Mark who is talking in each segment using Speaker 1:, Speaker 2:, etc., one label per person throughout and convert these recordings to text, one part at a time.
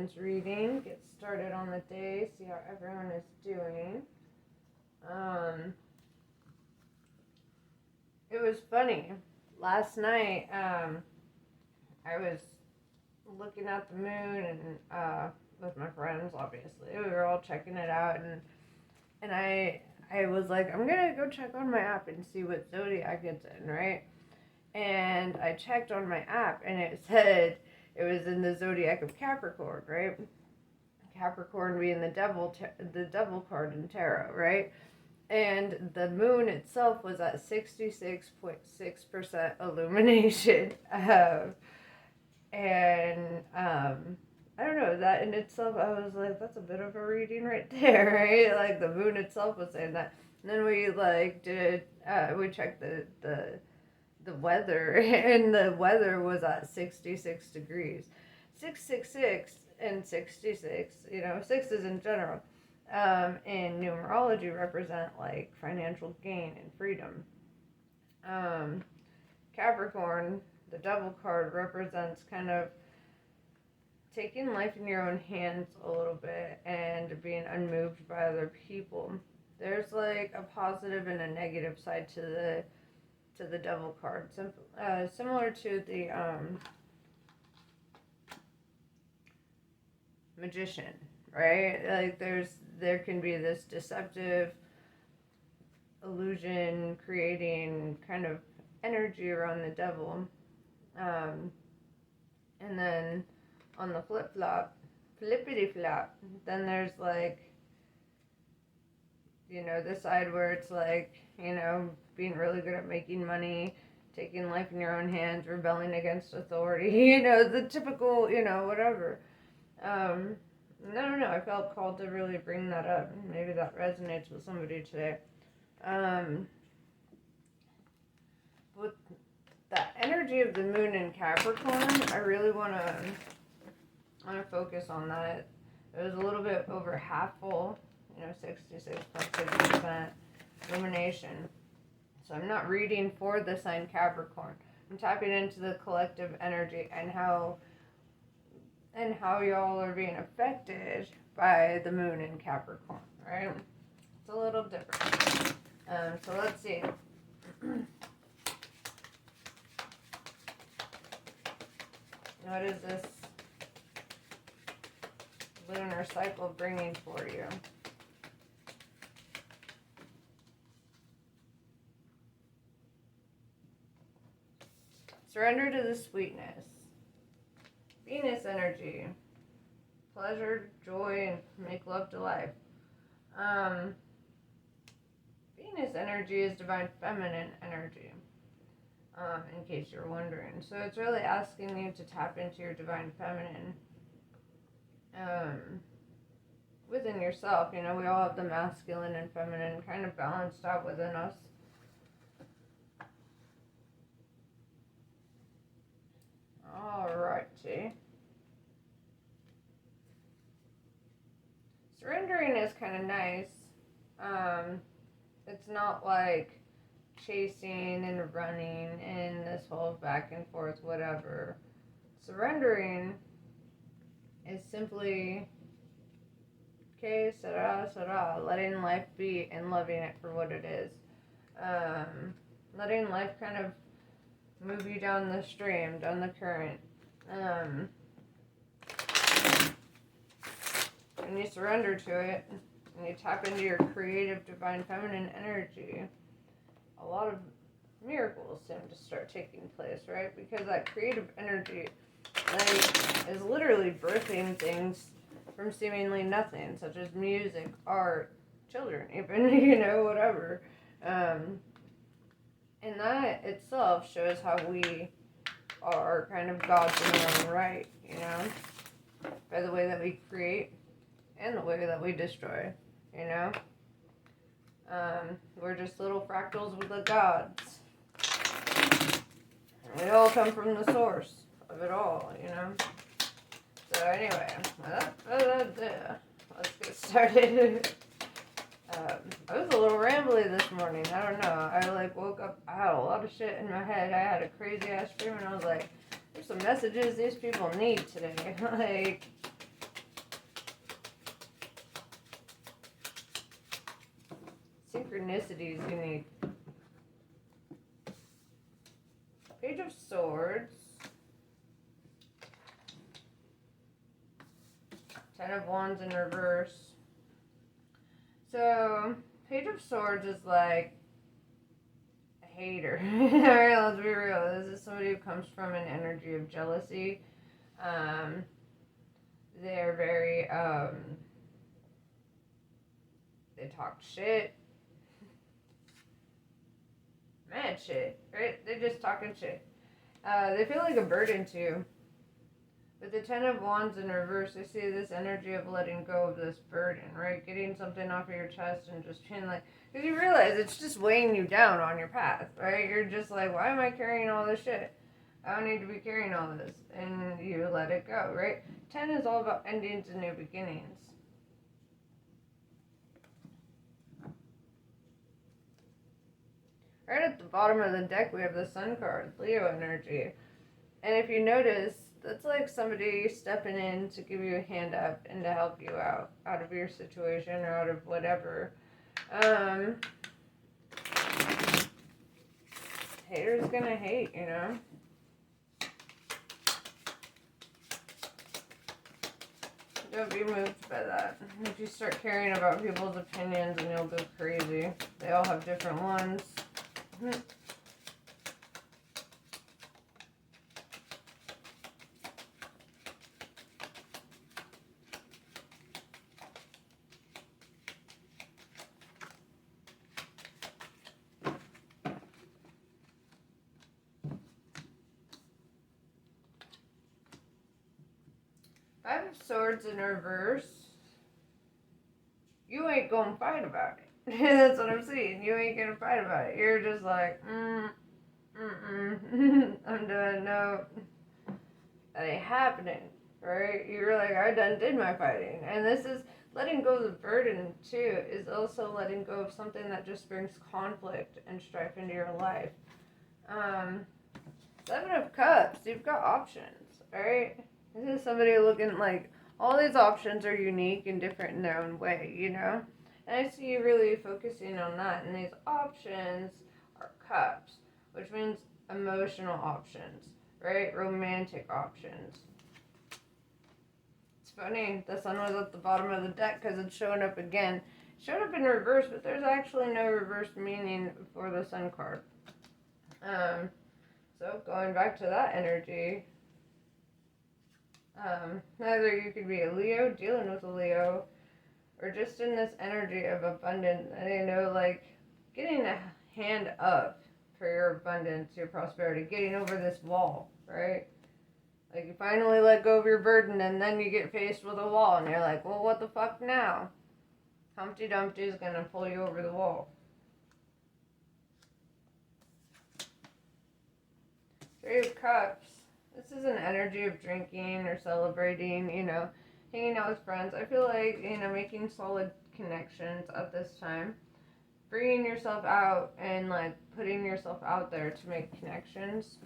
Speaker 1: everyone's reading. Get started on the day, see how everyone is doing. It was funny. Last night, I was looking at the moon and with my friends, obviously. We were all checking it out, and I was like, I'm gonna go check on my app and see what zodiac it's in, right? And I checked on my app, and it said it was in the zodiac of Capricorn, right? Capricorn being the devil card in tarot, right? And the moon itself was at 66.6% illumination. And I don't know, that in itself, I was like, that's a bit of a reading right there, right? Like, the moon itself was saying that. And then we, like, we checked the weather, and the weather was at 66 degrees. 666 and 66, 6s in general, in numerology represent, like, financial gain and freedom. Capricorn, the devil card, represents kind of taking life in your own hands a little bit and being unmoved by other people. There's, like, a positive and a negative side to the devil card, similar to the magician, right? Like, there can be this deceptive illusion creating kind of energy around the devil, and then on the flippity flop, then there's, like, the side where it's like, being really good at making money, taking life in your own hands, rebelling against authority, the typical, whatever. I don't know, I felt called to really bring that up. Maybe that resonates with somebody today. With the energy of the moon in Capricorn, I really want to focus on that. It was a little bit over half full, 66.6% illumination. So I'm not reading for the sign Capricorn. I'm tapping into the collective energy and how y'all are being affected by the moon in Capricorn, right? It's a little different. So let's see. What is this lunar cycle bringing for you? Surrender to the sweetness. Venus energy. Pleasure, joy, and make love to life. Venus energy is divine feminine energy, in case you're wondering. So it's really asking you to tap into your divine feminine within yourself. We all have the masculine and feminine kind of balanced out within us. Alrighty. Surrendering is kind of nice. It's not like chasing and running and this whole back and forth whatever. Surrendering is simply, okay, sarah, letting life be and loving it for what it is. Letting life kind of move you down the stream, down the current. When you surrender to it and you tap into your creative divine feminine energy, a lot of miracles seem to start taking place, right? Because that creative energy, like, is literally birthing things from seemingly nothing, such as music, art, children, even, whatever. And that itself shows how we are kind of gods in our own right, by the way that we create and the way that we destroy, We're just little fractals with the gods. And we all come from the source of it all, So anyway, let's get started. I was a little rambly this morning. I don't know. I woke up. I had a lot of shit in my head. I had a crazy ass dream, and I was like, "There's some messages these people need today." Synchronicities you need. Page of Swords. Ten of Wands in reverse. So, Page of Swords is like a hater. Alright, let's be real. This is somebody who comes from an energy of jealousy. They're very, they talk shit. Mad shit, right? They're just talking shit. They feel like a burden too. With the Ten of Wands in reverse, I see this energy of letting go of this burden, right? Getting something off of your chest and just being like, because you realize it's just weighing you down on your path, right? You're just like, why am I carrying all this shit? I don't need to be carrying all this. And you let it go, right? 10 is all about endings and new beginnings. Right at the bottom of the deck, we have the Sun card, Leo energy. And if you notice, that's like somebody stepping in to give you a hand up and to help you out of your situation or out of whatever. Haters gonna hate, you know? Don't be moved by that. If you start caring about people's opinions, and you'll go crazy. They all have different ones. Five of Swords in reverse. You ain't gonna fight about it. That's what I'm seeing. You ain't gonna fight about it. You're just like, I'm done. No, that ain't happening, right? You're like, I done did my fighting. And this is letting go of the burden, too, is also letting go of something that just brings conflict and strife into your life. Seven of Cups. You've got options, alright? This is somebody looking like all these options are unique and different in their own way, you know? And I see you really focusing on that. And these options are cups, which means emotional options, right? Romantic options. It's funny, the Sun was at the bottom of the deck because it's showing up again. It showed up in reverse, but there's actually no reverse meaning for the Sun card. So going back to that energy, either you could be a Leo, dealing with a Leo, or just in this energy of abundance, you know, like getting a hand up for your abundance, your prosperity, getting over this wall, right? Like you finally let go of your burden and then you get faced with a wall and you're like, well, what the fuck now? Humpty Dumpty is going to pull you over the wall. Three of Cups. This is an energy of drinking or celebrating, you know, hanging out with friends. I feel like, you know, making solid connections at this time. Bringing yourself out and, like, putting yourself out there to make connections.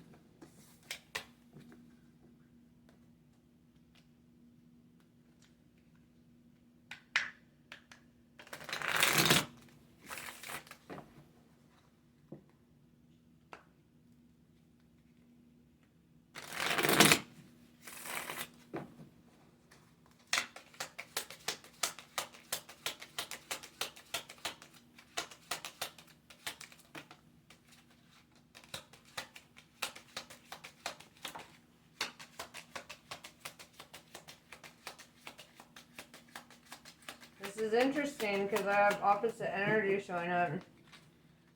Speaker 1: This is interesting because I have opposite energy showing up.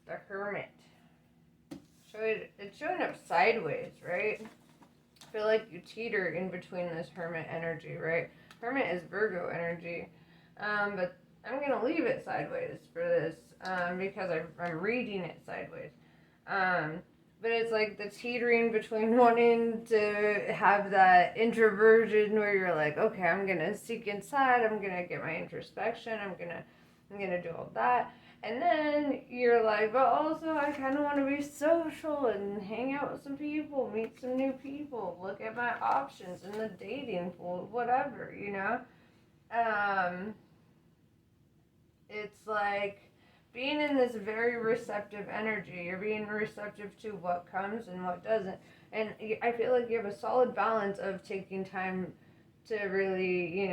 Speaker 1: The Hermit. It's showing up sideways, right? I feel like you teeter in between this Hermit energy, right? Hermit is Virgo energy. But I'm going to leave it sideways for this because I'm reading it sideways. But it's like the teetering between wanting to have that introversion where you're like, okay, I'm going to seek inside, I'm going to get my introspection, I'm going to do all that. And then you're like, but also I kind of want to be social and hang out with some people, meet some new people, look at my options in the dating pool, whatever, you know? It's like being in this very receptive energy. You're being receptive to what comes and what doesn't. And I feel like you have a solid balance of taking time to really,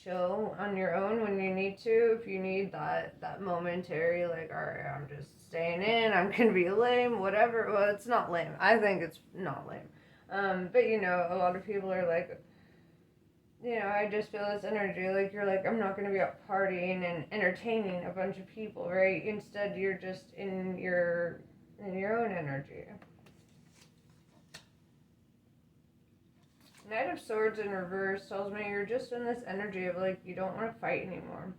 Speaker 1: chill on your own when you need to. If you need that momentary, like, all right, I'm just staying in, I'm gonna be lame, whatever. Well, it's not lame. I think it's not lame. But a lot of people are like, I just feel this energy. Like, you're like, I'm not gonna be out partying and entertaining a bunch of people, right? Instead, you're just in your own energy. Knight of Swords in reverse tells me you're just in this energy of like you don't want to fight anymore.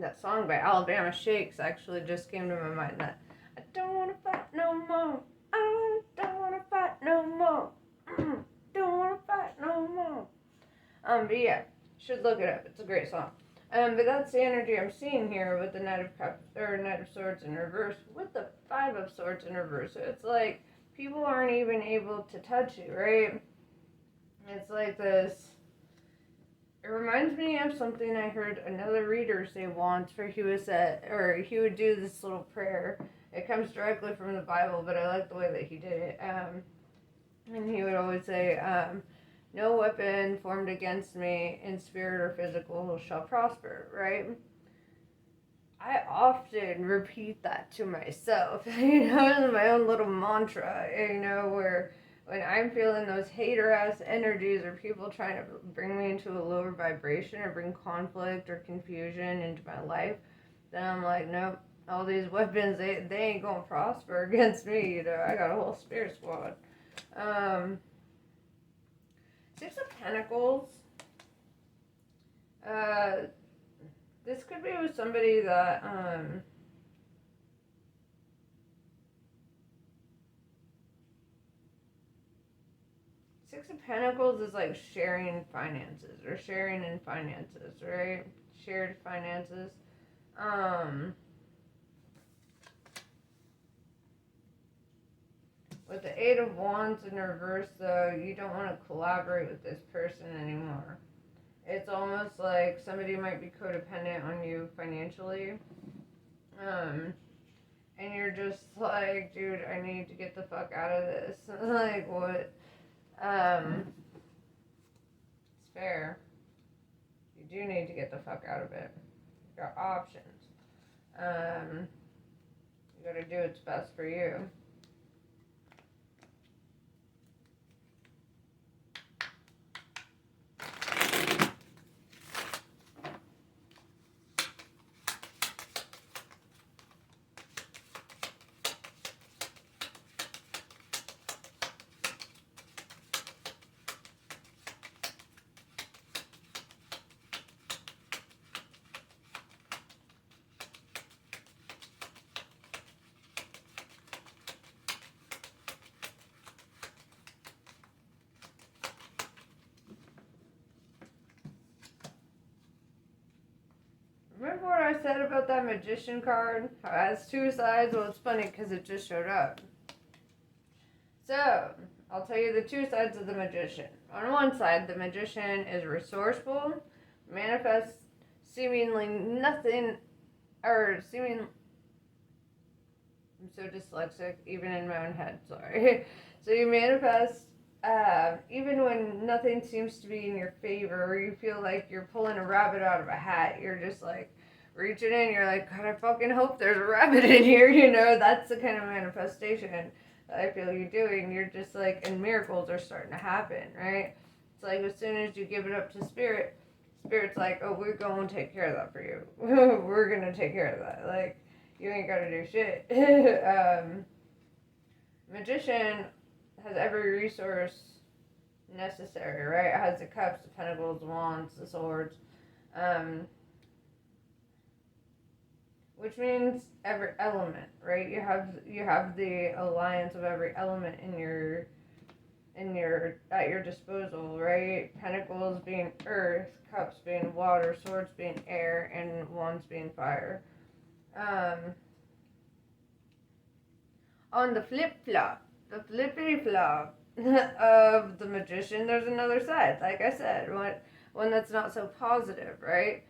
Speaker 1: That song by Alabama Shakes actually just came to my mind, that I don't want to fight no more. I don't want to fight no more. Don't want to fight no more. But yeah, should look it up. It's a great song. But that's the energy I'm seeing here with the Knight of Cups or Knight of Swords in reverse with the Five of Swords in reverse. So it's like people aren't even able to touch you, right? It's like this. It reminds me of something I heard another reader say once, where he would do this little prayer. It comes directly from the Bible, but I like the way that he did it. And he would always say, "No weapon formed against me, in spirit or physical, shall prosper." Right? I often repeat that to myself, as my own little mantra. Where when I'm feeling those hater-ass energies or people trying to bring me into a lower vibration or bring conflict or confusion into my life, then I'm like, nope, all these weapons, they ain't gonna prosper against me. I got a whole spirit squad. Six of Pentacles. This could be with somebody that, Six of Pentacles is like sharing finances or sharing in finances, right? Shared finances. With the Eight of Wands in reverse, though, you don't want to collaborate with this person anymore. It's almost like somebody might be codependent on you financially. And you're just like, dude, I need to get the fuck out of this. Like, what? It's fair. You do need to get the fuck out of it. You got options. You gotta do what's best for you. Remember what I said about that Magician card? How it has two sides? Well, it's funny because it just showed up. So, I'll tell you the two sides of the Magician. On one side, the Magician is resourceful, manifests seemingly nothing, or seeming... I'm so dyslexic, even in my own head, sorry. So you manifest even when nothing seems to be in your favor, or you feel like you're pulling a rabbit out of a hat, you're just like reaching in, you're like, God, I fucking hope there's a rabbit in here, that's the kind of manifestation that I feel you're doing. You're just like, and miracles are starting to happen, right? It's like as soon as you give it up to Spirit, Spirit's like, oh, we're going to take care of that for you. We're going to take care of that. Like, you ain't got to do shit. Magician has every resource necessary, right? It has the cups, the pentacles, the wands, the swords, which means every element, right? You have the alliance of every element in your at your disposal, right? Pentacles being earth, cups being water, swords being air, and wands being fire. On the flip-flop, the flippity-flop of the Magician, there's another side, like I said, one that's not so positive, right?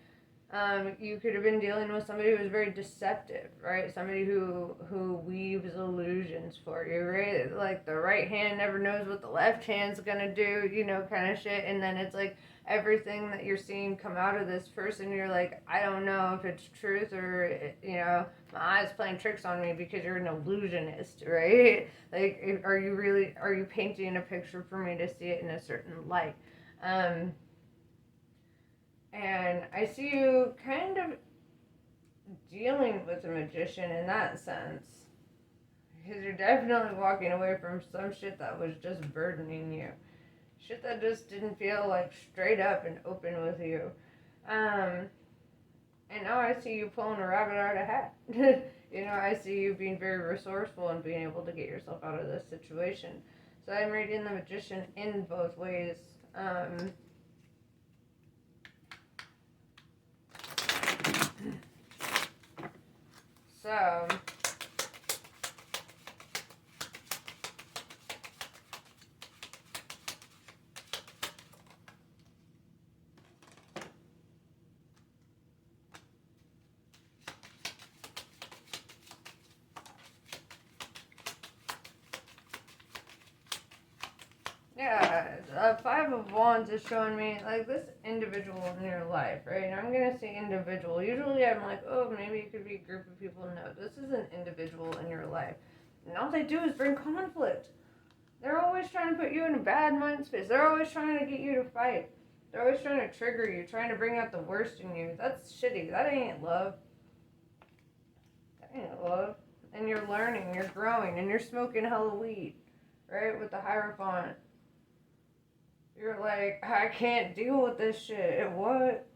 Speaker 1: You could have been dealing with somebody who was very deceptive, right? Somebody who weaves illusions for you, right? Like the right hand never knows what the left hand's gonna do, kind of shit. And then it's like everything that you're seeing come out of this person, you're like, I don't know if it's truth or my eyes playing tricks on me because you're an illusionist, right? Like, are you painting a picture for me to see it in a certain light? Um, and I see you kind of dealing with a magician in that sense. Because you're definitely walking away from some shit that was just burdening you. Shit that just didn't feel like straight up and open with you. Um, and now I see you pulling a rabbit out of a hat. I see you being very resourceful and being able to get yourself out of this situation. So I'm reading the magician in both ways. So, yeah, Five of Wands is showing me, like, this individual in your life, right? And I'm going to say individual. Usually I'm like, oh, maybe it could be a group of people. No, this is an individual in your life. And all they do is bring conflict. They're always trying to put you in a bad mind space. They're always trying to get you to fight. They're always trying to trigger you, trying to bring out the worst in you. That's shitty. That ain't love. That ain't love. And you're learning, you're growing, and you're smoking hella weed, right? With the Hierophant. You're like, I can't deal with this shit. What?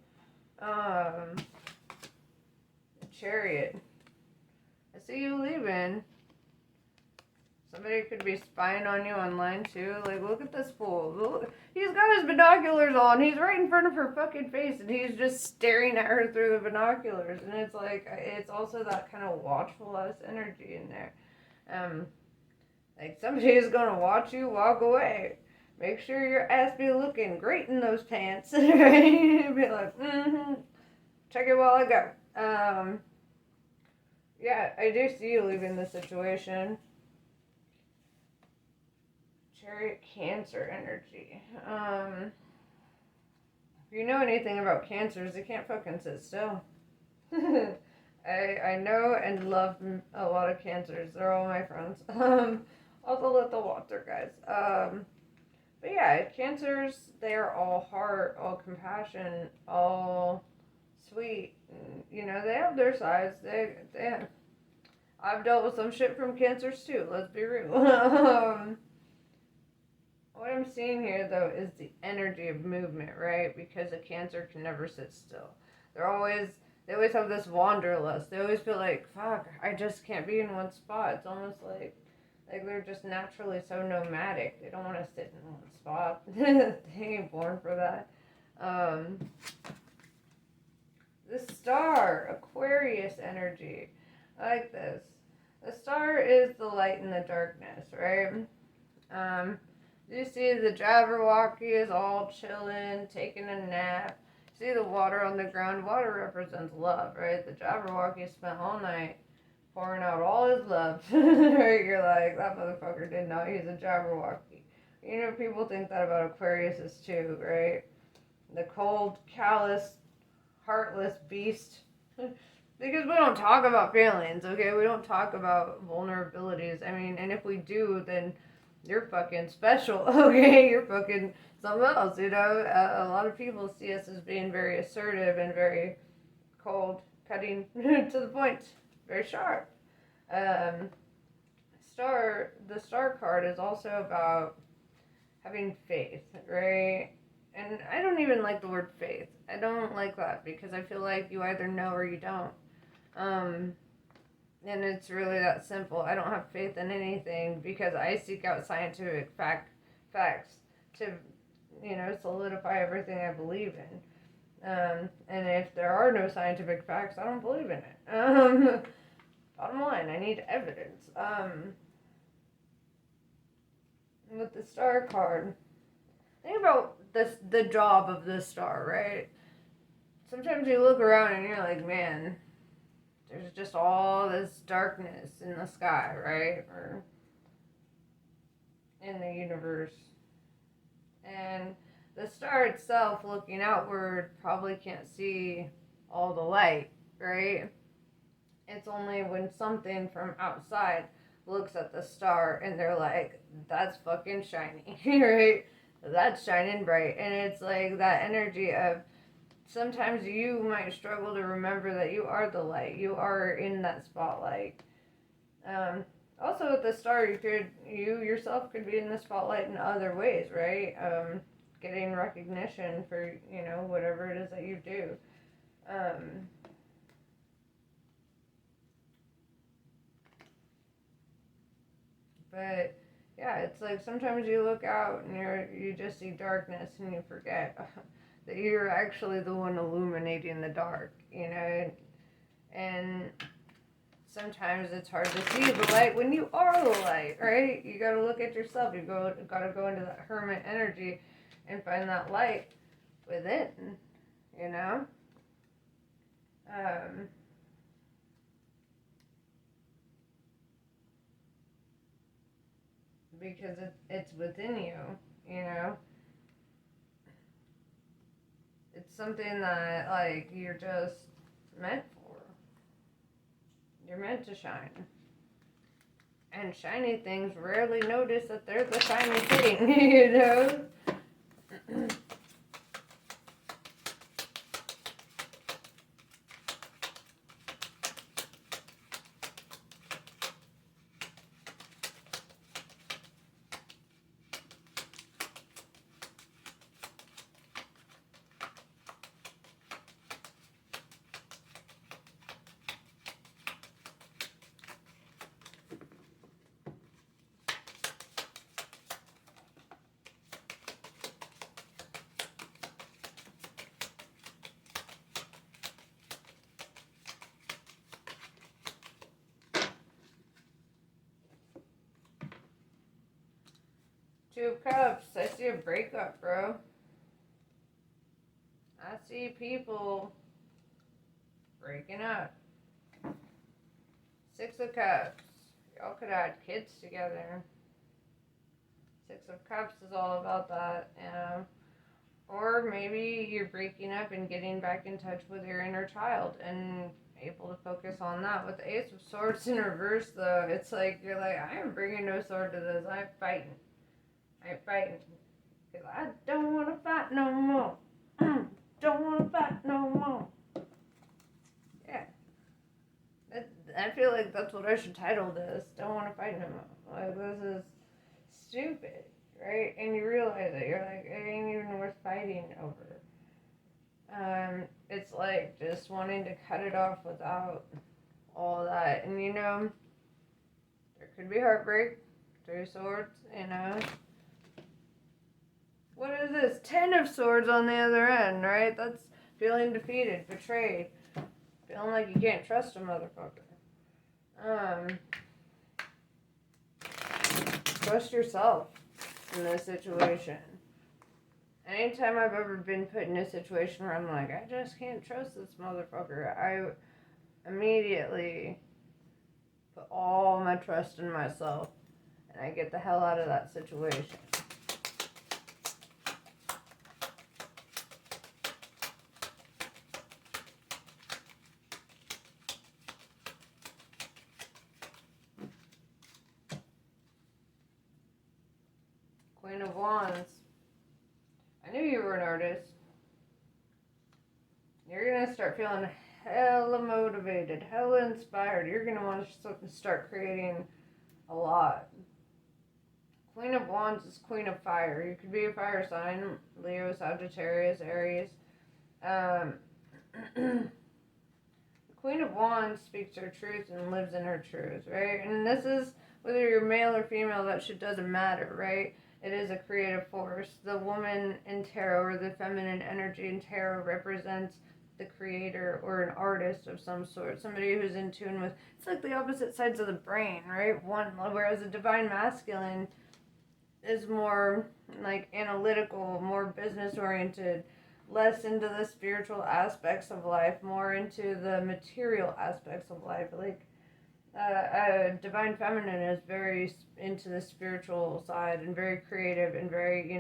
Speaker 1: Chariot. I see you leaving. Somebody could be spying on you online too. Like, look at this fool. Look, he's got his binoculars on. He's right in front of her fucking face, and he's just staring at her through the binoculars. And it's like, it's also that kind of watchful ass energy in there. Like somebody is gonna watch you walk away. Make sure your ass be looking great in those pants. Right? Be like, check it while I go. Yeah, I do see you leaving the situation. Chariot Cancer energy. If you know anything about cancers, they can't fucking sit still. I know and love a lot of cancers. They're all my friends. Also let the water, guys. But yeah, cancers, they are all heart, all compassion, all sweet. They have their sides. I've dealt with some shit from cancers too, let's be real. What I'm seeing here, though, is the energy of movement, right? Because a cancer can never sit still. They always have this wanderlust. They always feel like, fuck, I just can't be in one spot. It's almost like they're just naturally so nomadic. They don't want to sit in one spot. They ain't born for that. The star, Aquarius energy. I like this. The star is the light in the darkness, right? You see the Jabberwocky is all chilling, taking a nap. See the water on the ground. Water represents love, right? The Jabberwocky spent all night pouring out all his love. Right? You're like, that motherfucker did not use a Jabberwocky. People think that about Aquariuses too, right? The cold, callous, heartless beast. Because we don't talk about feelings, okay? We don't talk about vulnerabilities. I mean, and if we do, then you're fucking special, okay? You're fucking something else, A lot of people see us as being very assertive and very cold, cutting to the point, very sharp. The star card is also about having faith, right? And I don't even like the word faith. I don't like that because I feel like you either know or you don't. And it's really that simple. I don't have faith in anything because I seek out scientific facts to, solidify everything I believe in. And if there are no scientific facts, I don't believe in it. Bottom line, I need evidence. With the star card, think about the job of the star, right? sometimes you look around and you're like, man, there's just all this darkness in the sky, right? Or in the universe. And the star itself, looking outward, probably can't see all the light, right? It's only when something from outside looks at the star and they're like, that's fucking shiny, right? That's shining bright. And it's like that energy of sometimes you might struggle to remember that you are the light, you are in that spotlight. Also, with the star, you yourself could be in the spotlight in other ways, right? Getting recognition for whatever it is that you do. But yeah, it's like sometimes you look out and you just see darkness and you forget that you're actually the one illuminating the dark, and sometimes it's hard to see the light when you are the light, right? You got to look at yourself. You got to go into that hermit energy and find that light within, you know. Because it's within you, you know. It's something that like you're just meant for. You're meant to shine. And shiny things rarely notice that they're the shiny thing, you know? 2 of Cups. I see a breakup, bro. I see people breaking up. 6 of Cups. Y'all could have had kids together. 6 of Cups is all about that. Or maybe you're breaking up and getting back in touch with your inner child and able to focus on that. With the Ace of Swords in reverse, though, it's like you're like, I am bringing no sword to this. I'm fighting. Because I don't want to fight no more. Don't want to fight no more. Yeah. I feel like that's what I should title this. Don't want to fight no more. Like, this is stupid, right? And you realize it. You're like, it ain't even worth fighting over. It's like just wanting to cut it off without all that. And there could be heartbreak. 3 of Swords, What is this? 10 of Swords on the other end, right? That's feeling defeated, betrayed. Feeling like you can't trust a motherfucker. Trust yourself in this situation. Anytime I've ever been put in a situation where I'm like, I just can't trust this motherfucker, I immediately put all my trust in myself and I get the hell out of that situation. Queen of Wands. I knew you were an artist. You're going to start feeling hella motivated, hella inspired. You're going to want to start creating a lot. Queen of Wands is Queen of Fire. You could be a fire sign, Leo, Sagittarius, Aries. Queen of Wands speaks her truth and lives in her truth, right? And this is, whether you're male or female, that shit doesn't matter, right? It is a creative force. The woman in tarot, or the feminine energy in tarot, represents the creator or an artist of some sort. Somebody who's in tune with, it's like the opposite sides of the brain, right? Whereas the divine masculine is more like analytical, more business oriented, less into the spiritual aspects of life, more into the material aspects of life. Like, divine feminine is very into the spiritual side and very creative and very,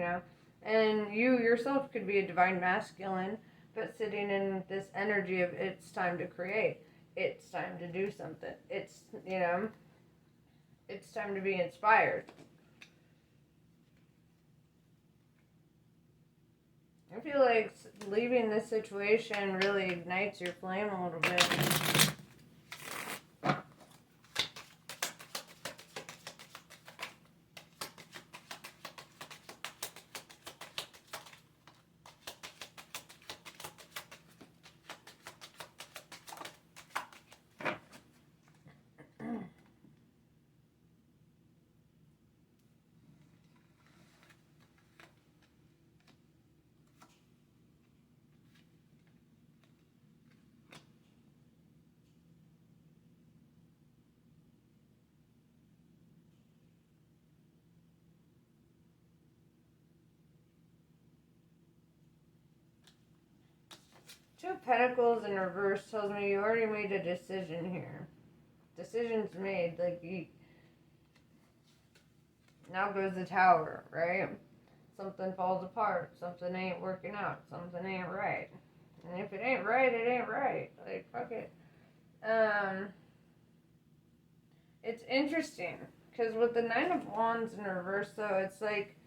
Speaker 1: and you yourself could be a divine masculine, but sitting in this energy of it's time to create, it's time to do something, it's time to be inspired. I feel like leaving this situation really ignites your flame a little bit. Two of Pentacles in reverse tells me you already made a decision here. Decision's made. Like, now goes the Tower, right? Something falls apart. Something ain't working out. Something ain't right. And if it ain't right, it ain't right. Like, fuck it. It's interesting. Because with the Nine of Wands in reverse, though, it's like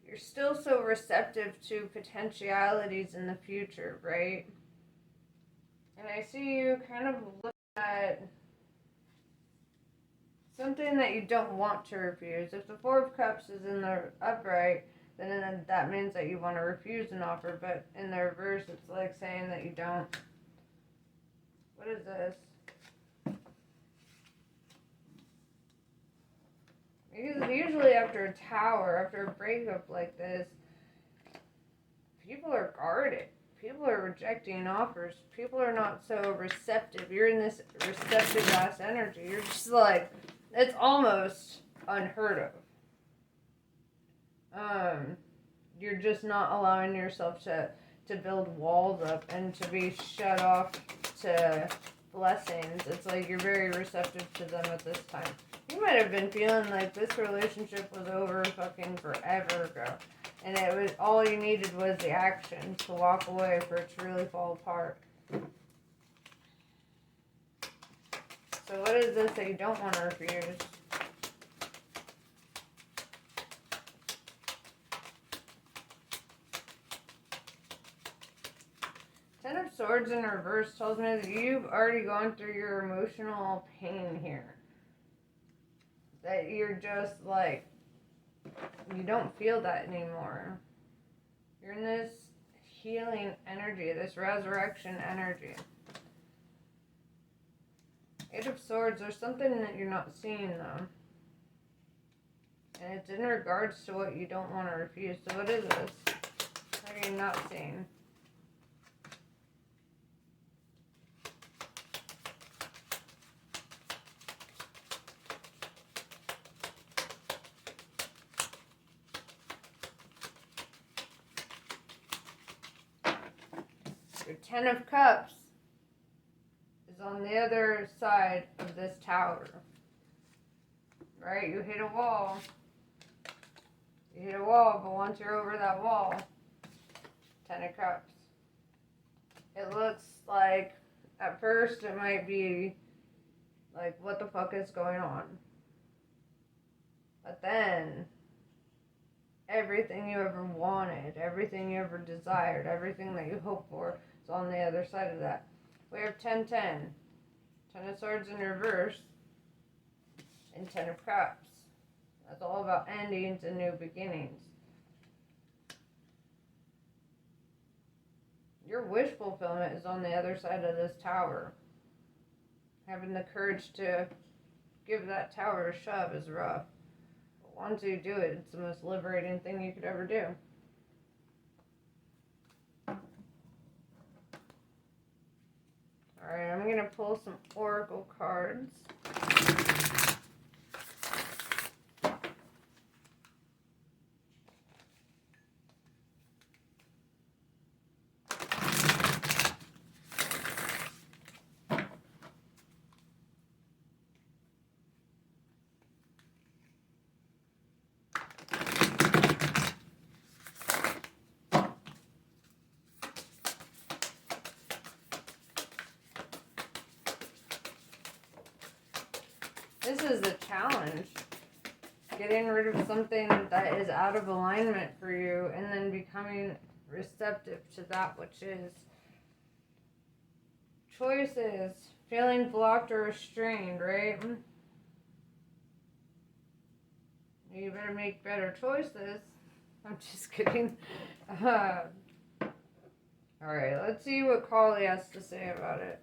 Speaker 1: you're still so receptive to potentialities in the future, right? And I see you kind of look at something that you don't want to refuse. If the Four of Cups is in the upright, then that means that you want to refuse an offer. But in the reverse, it's like saying that you don't. What is this? Because usually after a Tower, after a breakup like this, people are guarded. People are rejecting offers. People are not so receptive. You're in this receptive ass energy. You're just like, it's almost unheard of. You're just not allowing yourself to build walls up and to be shut off to blessings. It's like you're very receptive to them at this time. You might have been feeling like this relationship was over fucking forever ago. And it was all you needed was the action to walk away for it to really fall apart. So what is this that you don't want to refuse? Ten of Swords in reverse tells me that you've already gone through your emotional pain here. That you're just like, you don't feel that anymore. You're in this healing energy, this resurrection energy. Eight of Swords, there's something that you're not seeing though. And it's in regards to what you don't want to refuse. So what is this? What are you not seeing? Your Ten of Cups is on the other side of this Tower. Right? You hit a wall. You hit a wall, but once you're over that wall, Ten of Cups. It looks like, at first, it might be like, what the fuck is going on? But then, everything you ever wanted, everything you ever desired, everything that you hoped for is on the other side of that. We have 10-10. Ten of Swords in reverse. And Ten of Cups. That's all about endings and new beginnings. Your wish fulfillment is on the other side of this Tower. Having the courage to give that Tower a shove is rough. But once you do it, it's the most liberating thing you could ever do. Alright, I'm going to pull some oracle cards. This is a challenge. Getting rid of something that is out of alignment for you and then becoming receptive to that which is. Choices. Feeling blocked or restrained, right? You better make better choices. I'm just kidding. Alright, let's see what Kali has to say about it.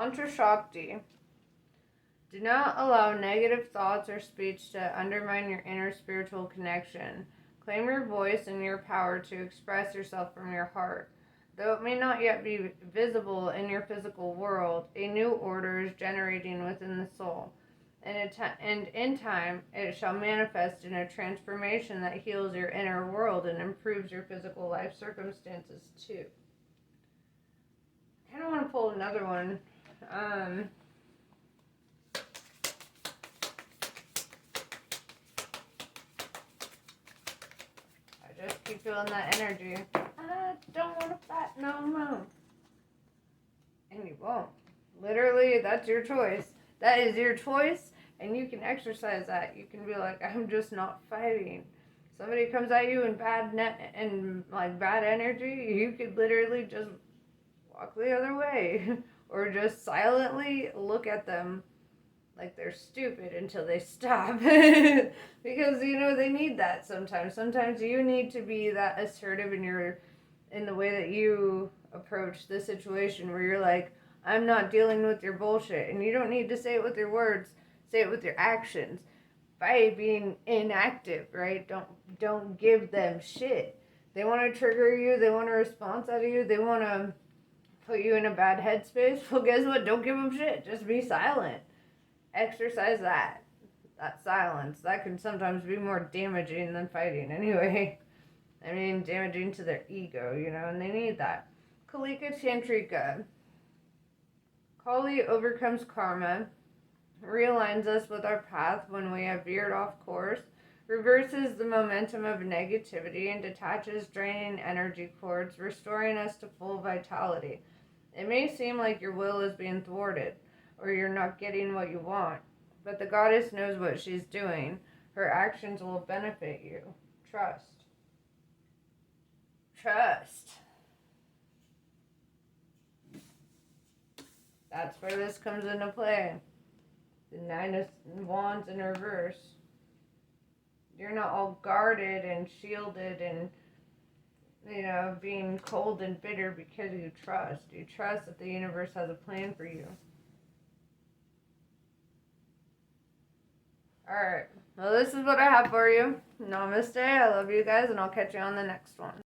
Speaker 1: Mantra Shakti. Do not allow negative thoughts or speech to undermine your inner spiritual connection. Claim your voice and your power to express yourself from your heart. Though it may not yet be visible in your physical world, a new order is generating within the soul. And in time, it shall manifest in a transformation that heals your inner world and improves your physical life circumstances too. I kind of want to pull another one. I just keep feeling that energy. I don't want to fight no more. And you won't. Literally, that's your choice. That is your choice, and you can exercise that. You can be like, I'm just not fighting. Somebody comes at you in bad energy, you could literally just walk the other way. Or just silently look at them like they're stupid until they stop. Because, they need that sometimes. Sometimes you need to be that assertive in the way that you approach the situation where you're like, I'm not dealing with your bullshit. And you don't need to say it with your words. Say it with your actions. By being inactive, right? Don't give them shit. They want to trigger you. They want a response out of you. They want to put you in a bad headspace. Well, guess what? Don't give them shit. Just be silent. Exercise that silence. That can sometimes be more damaging than fighting anyway. I mean, damaging to their ego, and they need that. Kalika Tantrika. Kali overcomes karma, realigns us with our path when we have veered off course, reverses the momentum of negativity, and detaches draining energy cords, restoring us to full vitality. It may seem like your will is being thwarted, or you're not getting what you want, but the goddess knows what she's doing. Her actions will benefit you. Trust. Trust. That's where this comes into play. The 9 of Wands in reverse. You're not all guarded and shielded and, being cold and bitter because you trust. You trust that the universe has a plan for you. Alright. Well, this is what I have for you. Namaste. I love you guys, and I'll catch you on the next one.